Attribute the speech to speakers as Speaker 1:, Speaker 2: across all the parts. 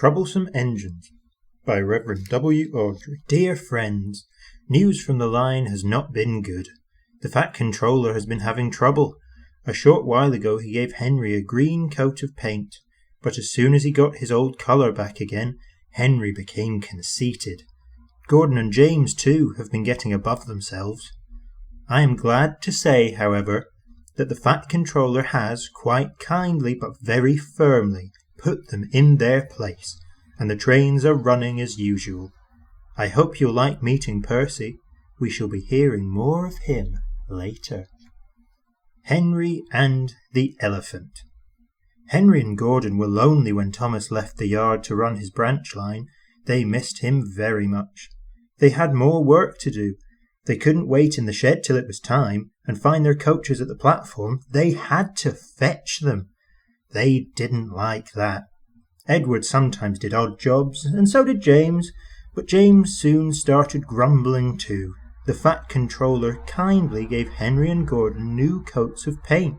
Speaker 1: Troublesome Engines by Reverend W. Audrey. Dear friends, news from the line has not been good. The Fat Controller has been having trouble. A short while ago he gave Henry a green coat of paint, but as soon as he got his old colour back again, Henry became conceited. Gordon and James, too, have been getting above themselves. I am glad to say, however, that the Fat Controller has, quite kindly but very firmly, put them in their place, and the trains are running as usual. I hope you'll like meeting Percy. We shall be hearing more of him later. Henry and the Elephant. Henry and Gordon were lonely when Thomas left the yard to run his branch line. They missed him very much. They had more work to do. They couldn't wait in the shed till it was time and find their coaches at the platform. They had to fetch them. They didn't like that. Edward sometimes did odd jobs, and so did James, but James soon started grumbling too. The Fat Controller kindly gave Henry and Gordon new coats of paint.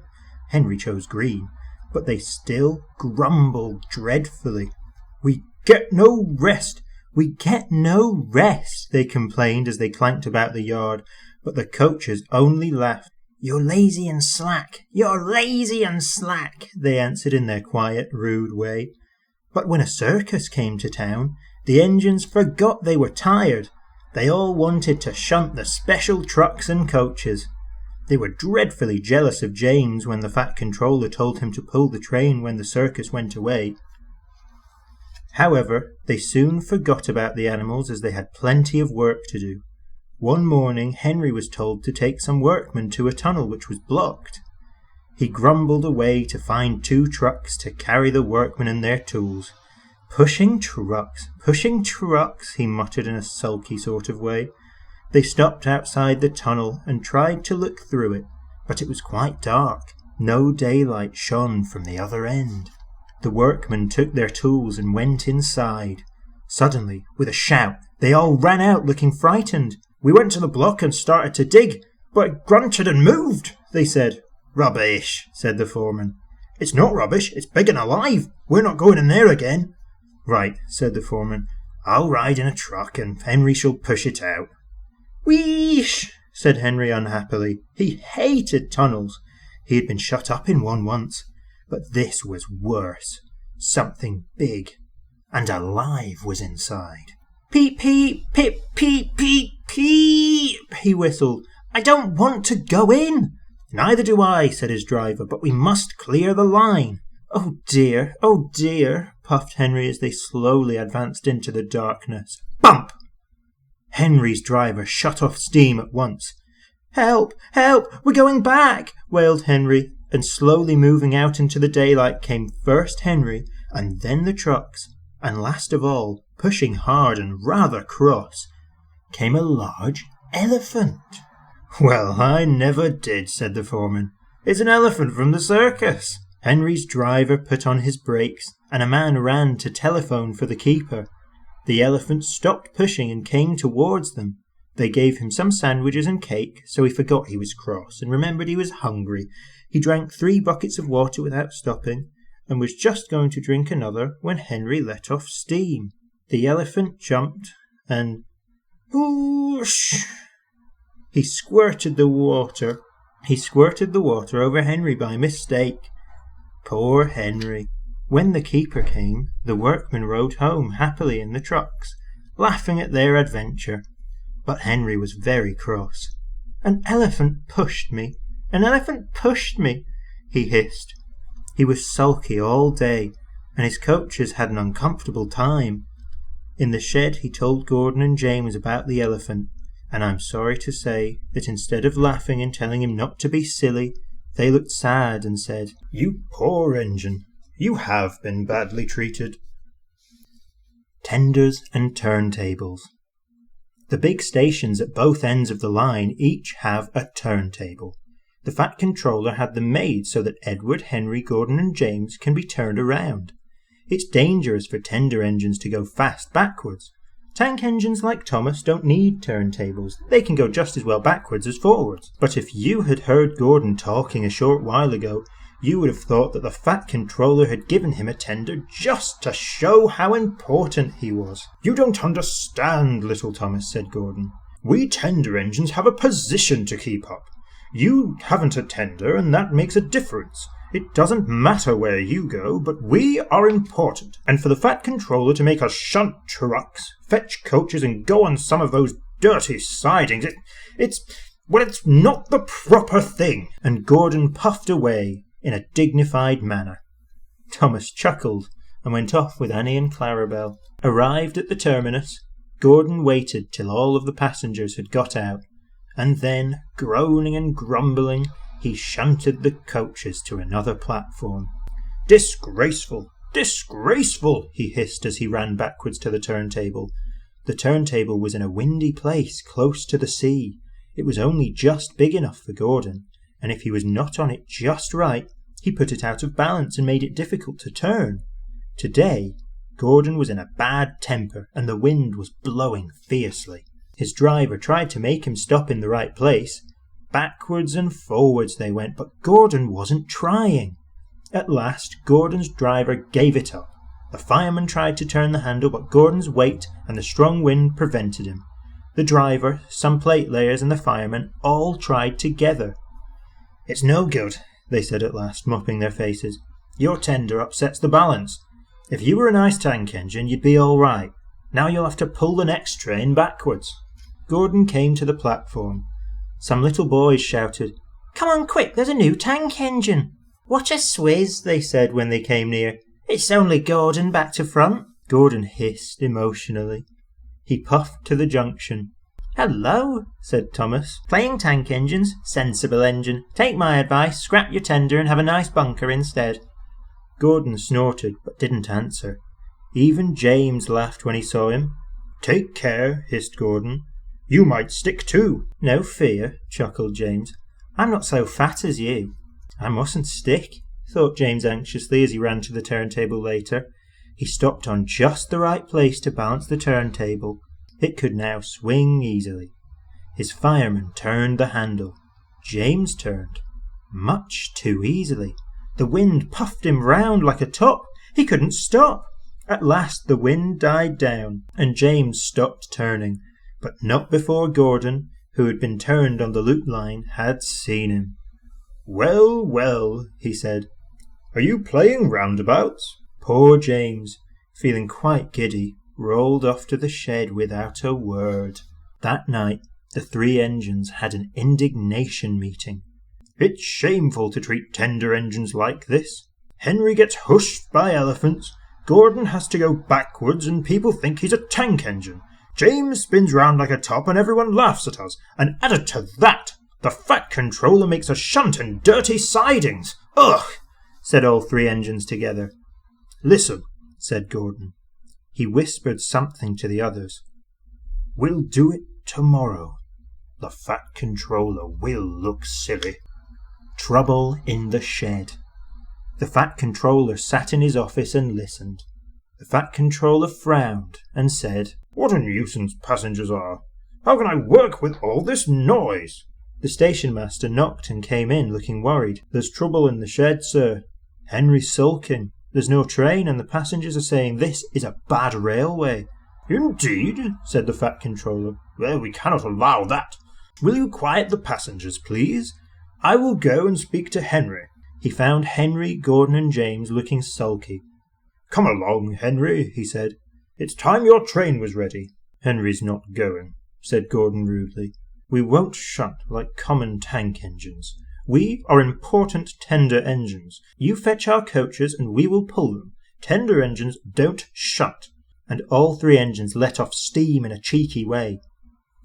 Speaker 1: Henry chose green, but they still grumbled dreadfully. "We get no rest! We get no rest!" they complained as they clanked about the yard, but the coaches only laughed. "You're lazy and slack! You're lazy and slack!" they answered in their quiet, rude way. But when a circus came to town, the engines forgot they were tired. They all wanted to shunt the special trucks and coaches. They were dreadfully jealous of James when the Fat Controller told him to pull the train when the circus went away. However, they soon forgot about the animals as they had plenty of work to do. One morning Henry was told to take some workmen to a tunnel which was blocked. He grumbled away to find 2 trucks to carry the workmen and their tools. Pushing trucks, he muttered in a sulky sort of way. They stopped outside the tunnel and tried to look through it, but it was quite dark. No daylight shone from the other end. The workmen took their tools and went inside. Suddenly, with a shout, they all ran out looking frightened. "We went to the block and started to dig, but it grunted and moved," they said. "Rubbish," said the foreman. "It's not rubbish, it's big and alive. We're not going in there again." "Right," said the foreman. "I'll ride in a truck and Henry shall push it out." "Wheesh," said Henry unhappily. He hated tunnels. He had been shut up in one once, but this was worse. Something big and alive was inside. "Peep, peep, pip, peep, peep, peep," he whistled. "I don't want to go in." "Neither do I," said his driver, "but we must clear the line." Oh dear, puffed Henry as they slowly advanced into the darkness. Bump! Henry's driver shut off steam at once. "Help! Help! We're going back!" wailed Henry, and slowly moving out into the daylight came first Henry, and then the trucks, and last of all, pushing hard and rather cross, came a large elephant. "Well, I never did," said the foreman. "It's an elephant from the circus." Henry's driver put on his brakes, and a man ran to telephone for the keeper. The elephant stopped pushing and came towards them. They gave him some sandwiches and cake, so he forgot he was cross and remembered he was hungry. He drank 3 buckets of water without stopping, and was just going to drink another when Henry let off steam. The elephant jumped and whoosh! He squirted the water over Henry by mistake. Poor Henry. When the keeper came, the workmen rode home happily in the trucks, laughing at their adventure. But Henry was very cross. "An elephant pushed me! An elephant pushed me!" he hissed. He was sulky all day, and his coaches had an uncomfortable time. In the shed he told Gordon and James about the elephant, and I'm sorry to say that instead of laughing and telling him not to be silly, they looked sad and said, "You poor engine, you have been badly treated." Tenders and turntables. The big stations at both ends of the line each have a turntable. The Fat Controller had them made so that Edward, Henry, Gordon and James can be turned around. It's dangerous for tender engines to go fast backwards. Tank engines like Thomas don't need turntables. They can go just as well backwards as forwards. But if you had heard Gordon talking a short while ago, You would have thought that the Fat Controller had given him a tender just to show how important he was. "You don't understand, little Thomas," said Gordon. "We tender engines have a position to keep up. You haven't a tender, and that makes a difference. It doesn't matter where you go, but we are important. And for the Fat Controller to make us shunt trucks, fetch coaches, and go on some of those dirty sidings, it's not the proper thing." And Gordon puffed away in a dignified manner. Thomas chuckled and went off with Annie and Clarabel. Arrived at the terminus, Gordon waited till all of the passengers had got out, and then, groaning and grumbling, he shunted the coaches to another platform. "Disgraceful! Disgraceful!" he hissed as he ran backwards to the turntable. The turntable was in a windy place close to the sea. It was only just big enough for Gordon, and if he was not on it just right, he put it out of balance and made it difficult to turn. Today, Gordon was in a bad temper, and the wind was blowing fiercely. His driver tried to make him stop in the right place. Backwards and forwards they went, but Gordon wasn't trying. At last, Gordon's driver gave it up. The fireman tried to turn the handle, but Gordon's weight and the strong wind prevented him. The driver, some plate layers, and the fireman all tried together. "It's no good," they said at last, mopping their faces. "Your tender upsets the balance. If you were an ice tank engine, you'd be all right. Now you'll have to pull the next train backwards." Gordon came to the platform. Some little boys shouted, "Come on quick, there's a new tank engine." "Watch a swizz," they said when they came near. "It's only Gordon back to front." Gordon hissed emotionally. He puffed to the junction. "Hello," said Thomas. "Playing tank engines? Sensible engine. Take my advice, scrap your tender and have a nice bunker instead." Gordon snorted but didn't answer. Even James laughed when he saw him. "Take care," hissed Gordon. "You might stick too." "No fear," chuckled James. "I'm not so fat as you." "I mustn't stick," thought James anxiously as he ran to the turntable later. He stopped on just the right place to balance the turntable. It could now swing easily. His fireman turned the handle. James turned. Much too easily. The wind puffed him round like a top. He couldn't stop. At last the wind died down, and James stopped turning, but not before Gordon, who had been turned on the loop line, had seen him. "Well, well," he said. "Are you playing roundabouts?" Poor James, feeling quite giddy, rolled off to the shed without a word. That night the three engines had an indignation meeting. "It's shameful to treat tender engines like this. Henry gets hushed by elephants, Gordon has to go backwards and people think he's a tank engine. James spins round like a top and everyone laughs at us. And added to that, the Fat Controller makes us shunt in dirty sidings. Ugh!" said all three engines together. "Listen," said Gordon. He whispered something to the others. "We'll do it tomorrow. The Fat Controller will look silly." Trouble in the shed. The Fat Controller sat in his office and listened. The Fat Controller frowned and said, "What a nuisance passengers are. How can I work with all this noise?" The station master knocked and came in looking worried. "There's trouble in the shed, sir. Henry's sulking. There's no train and the passengers are saying this is a bad railway." "Indeed," said the Fat Controller. "Well, we cannot allow that. Will you quiet the passengers, please? I will go and speak to Henry." He found Henry, Gordon and James looking sulky. "Come along, Henry," he said. "It's time your train was ready." "Henry's not going," said Gordon rudely. "We won't shunt like common tank engines. We are important tender engines. You fetch our coaches and we will pull them. Tender engines don't shunt." And all three engines let off steam in a cheeky way.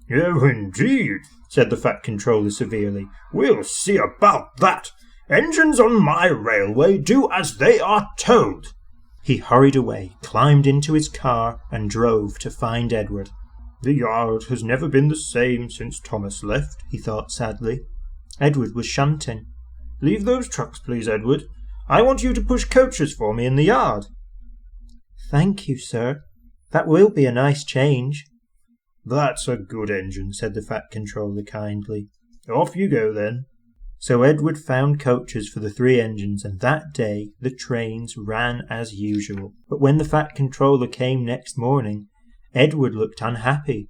Speaker 1: "Oh, indeed," said the Fat Controller severely. "We'll see about that. Engines on my railway do as they are told." He hurried away, climbed into his car, and drove to find Edward. "The yard has never been the same since Thomas left," he thought sadly. Edward was shunting. "Leave those trucks, please, Edward. I want you to push coaches for me in the yard." "Thank you, sir. That will be a nice change." "That's a good engine," said the Fat Controller kindly. "Off you go, then." So Edward found coaches for the 3 engines, and that day the trains ran as usual. But when the Fat Controller came next morning, Edward looked unhappy.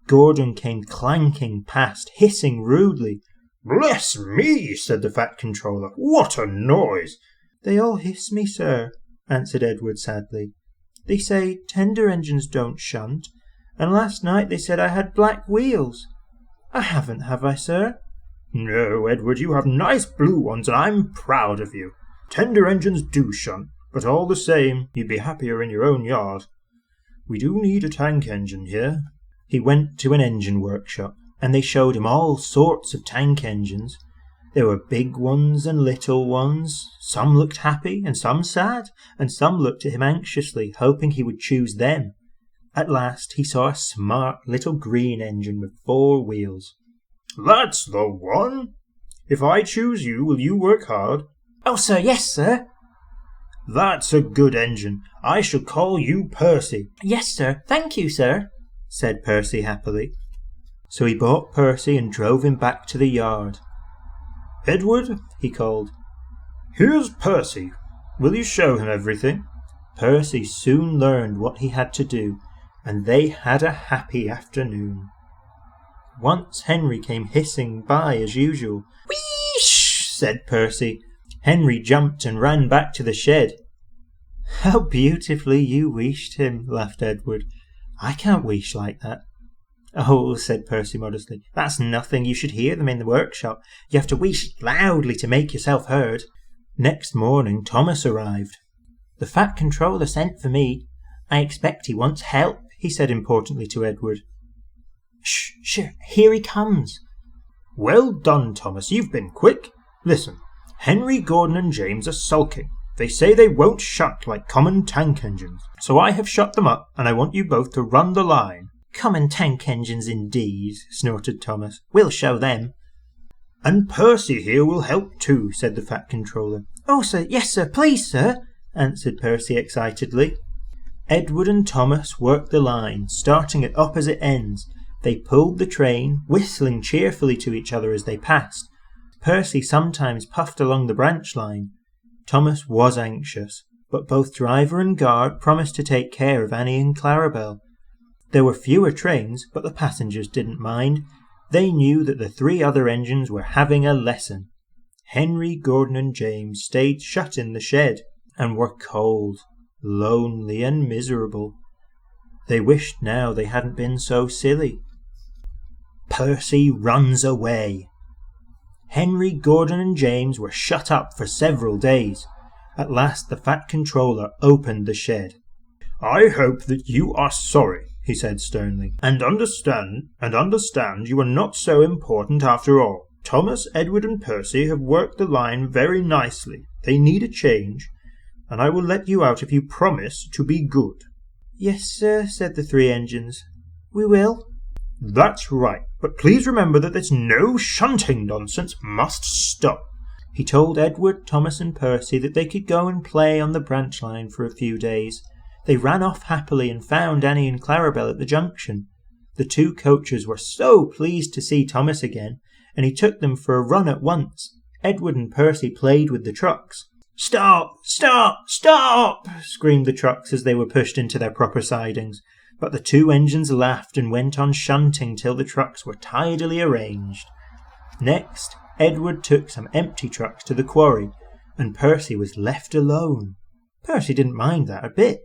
Speaker 1: Gordon came clanking past, hissing rudely. "Bless me," said the Fat Controller. "What a noise!" "They all hiss me, sir," answered Edward sadly. "They say tender engines don't shunt, and last night they said I had black wheels. I haven't, have I, sir?" "No, Edward, you have nice blue ones, and I'm proud of you. Tender engines do shunt, but all the same, you'd be happier in your own yard. We do need a tank engine here." He went to an engine workshop, and they showed him all sorts of tank engines. There were big ones and little ones. Some looked happy and some sad, and some looked at him anxiously, hoping he would choose them. At last he saw a smart little green engine with 4 wheels. "That's the one! If I choose you, will you work hard?"
Speaker 2: "Oh, sir, yes, sir."
Speaker 1: "That's a good engine. I shall call you Percy."
Speaker 2: "Yes, sir. Thank you, sir,"
Speaker 1: said Percy happily. So he bought Percy and drove him back to the yard. "Edward," he called, "here's Percy. Will you show him everything?" Percy soon learned what he had to do, and they had a happy afternoon. Once Henry came hissing by as usual. "Wheesh!" said Percy. Henry jumped and ran back to the shed. "How beautifully you wheeshed him," laughed Edward. "I can't wheesh like that." "Oh," said Percy modestly, "that's nothing. You should hear them in the workshop. You have to wheesh loudly to make yourself heard." Next morning Thomas arrived. "The Fat Controller sent for me. I expect he wants help," he said importantly to Edward. Shh, here he comes." "Well done, Thomas. You've been quick. Listen, Henry, Gordon and James are sulking. They say they won't shunt like common tank engines. So I have shut them up, and I want you both to run the line."
Speaker 2: "Common tank engines indeed," snorted Thomas. "We'll show them."
Speaker 1: "And Percy here will help too," said the Fat Controller.
Speaker 2: "Oh, sir, yes, sir, please, sir," answered Percy excitedly.
Speaker 1: Edward and Thomas worked the line, starting at opposite ends. They pulled the train, whistling cheerfully to each other as they passed. Percy sometimes puffed along the branch line. Thomas was anxious, but both driver and guard promised to take care of Annie and Clarabel. There were fewer trains, but the passengers didn't mind. They knew that the 3 other engines were having a lesson. Henry, Gordon and James stayed shut in the shed, and were cold, lonely and miserable. They wished now they hadn't been so silly. Percy runs away. Henry, Gordon and James were shut up for several days. At last the Fat Controller opened the shed. "I hope that you are sorry," he said sternly, and understand you are not so important after all. Thomas, Edward and Percy have worked the line very nicely. They need a change, and I will let you out if you promise to be good."
Speaker 2: "Yes, sir," said the 3 engines. "We will."
Speaker 1: "That's right, but please remember that this no shunting nonsense must stop." He told Edward, Thomas and Percy that they could go and play on the branch line for a few days. They ran off happily and found Annie and Clarabel at the junction. The 2 coachers were so pleased to see Thomas again, and he took them for a run at once. Edward and Percy played with the trucks. "Stop! Stop! Stop!" screamed the trucks as they were pushed into their proper sidings. But the 2 engines laughed and went on shunting till the trucks were tidily arranged. Next, Edward took some empty trucks to the quarry, and Percy was left alone. Percy didn't mind that a bit.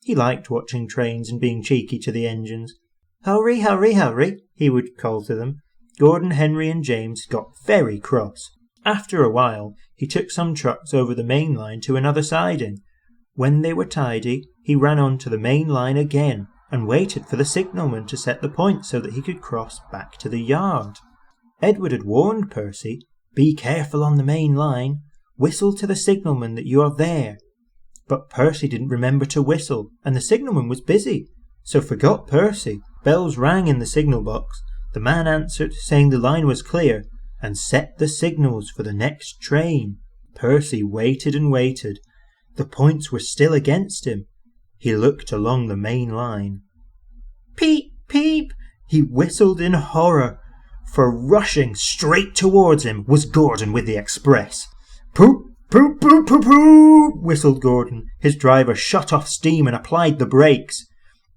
Speaker 1: He liked watching trains and being cheeky to the engines. "Hurry, hurry, hurry," he would call to them. Gordon, Henry and James got very cross. After a while, he took some trucks over the main line to another siding. When they were tidy, he ran on to the main line again and waited for the signalman to set the point so that he could cross back to the yard. Edward had warned Percy, "Be careful on the main line. Whistle to the signalman that you are there." But Percy didn't remember to whistle, and the signalman was busy, so forgot Percy. Bells rang in the signal box. The man answered, saying the line was clear, and set the signals for the next train. Percy waited and waited. The points were still against him. He looked along the main line. "Peep, peep!" He whistled in horror. for rushing straight towards him was Gordon with the express. "Poop, poop, poop, poop, poop," whistled Gordon. His driver shut off steam and applied the brakes.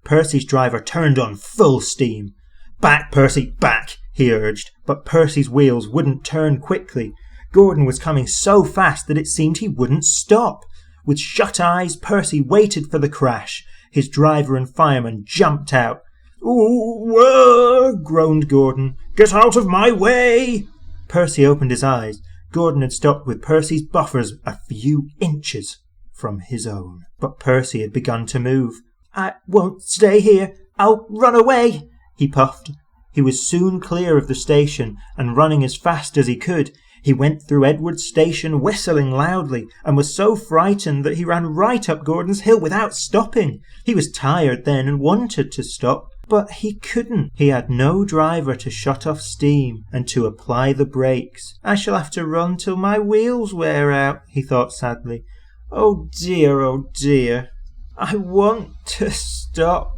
Speaker 1: Percy's driver turned on full steam. "Back, Percy, back," he urged, but Percy's wheels wouldn't turn quickly. Gordon was coming so fast that it seemed he wouldn't stop. With shut eyes, Percy waited for the crash. His driver and fireman jumped out. "Ooh, groaned Gordon. "Get out of my way!" Percy opened his eyes. Gordon had stopped with Percy's buffers a few inches from his own. But Percy had begun to move. "I won't stay here. I'll run away," he puffed. He was soon clear of the station and running as fast as he could. He went through Edward's station whistling loudly and was so frightened that he ran right up Gordon's Hill without stopping. He was tired then and wanted to stop, but he couldn't. He had no driver to shut off steam and to apply the brakes. "I shall have to run till my wheels wear out," he thought sadly. Oh dear, I want to stop.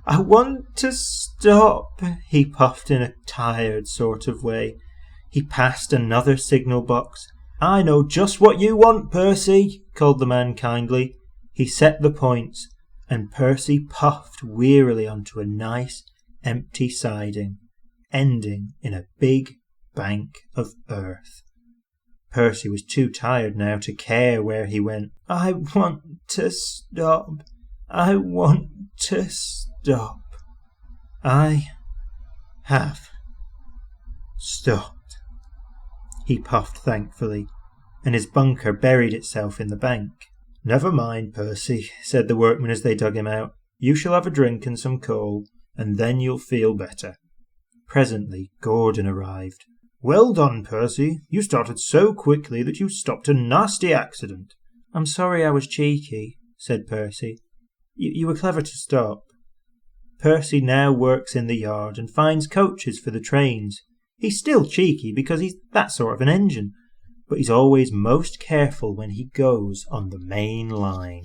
Speaker 1: I want to stop," he puffed in a tired sort of way. He passed another signal box. "I know just what you want, Percy," called the man kindly. He set the points, and Percy puffed wearily onto a nice, empty siding, ending in a big bank of earth. Percy was too tired now to care where he went. "I want to stop. I want to stop. I have stopped," he puffed thankfully, and his bunker buried itself in the bank. "Never mind, Percy," said the workmen as they dug him out. "You shall have a drink and some coal, and then you'll feel better." Presently Gordon arrived. "Well done, Percy. You started so quickly that you stopped a nasty accident." "I'm sorry I was cheeky," said Percy. You were clever to stop." Percy now works in the yard and finds coaches for the trains. He's still cheeky because he's that sort of an engine, but he's always most careful when he goes on the main line.